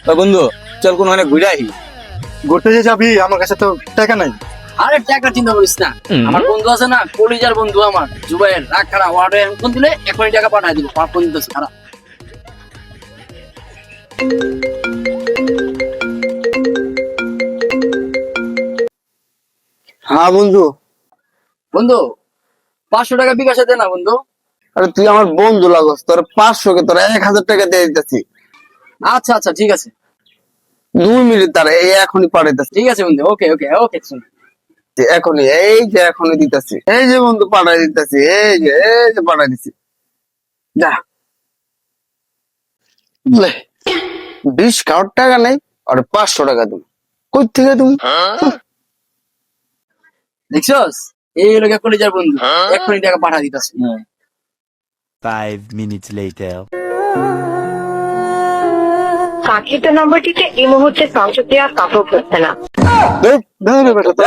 তো বন্ধু চল কোন অনেক ঘুরে আহি। ঘুরতে যে যাবি, আমার কাছে তো টাকা নাই। আরে টাকা চিন্তা করিস না, আমার বন্ধু আছে না, কলিজার বন্ধু আমার জুবাইর, রাগ খারাপ ওয়ার্ডে ফোন দিলে এখনই টাকা পাঠাই দিব। আমার ফোন দিতেছে খারাপ। হ্যাঁ বন্ধু। বন্ধু 500 টাকা বিকাশে দে না বন্ধু। আরে তুই আমার বন্ধু লাগস, তোর 500 কে তোর 1000 টাকা দিয়ে দিতেছি। আচ্ছা আচ্ছা ঠিক আছে 2 মিনিট তার এই এখনই পাঠাইতেছি। ঠিক আছে বন্ধু, ওকে ওকে ওকে শুন। এখনই এই যে এখনই দিতেছি, এই যে বন্ধু পাঠাই দিতেছি, এই যে পাঠাই দিছি। যা লে, 20 কাউর টাকা নেই আর 500 টাকা তুমি কই থেকে তুমি? দেখছস, এই লোক কলিজার বন্ধু, এখনই টাকা পাঠাই দিতেছে। 5 minutes later. কাঙ্ক্ষিত নম্বরটিতে এই মুহূর্তে সংযোগ দেওয়া সম্ভব হচ্ছে না। ধুর, ধুর বেটা, তোর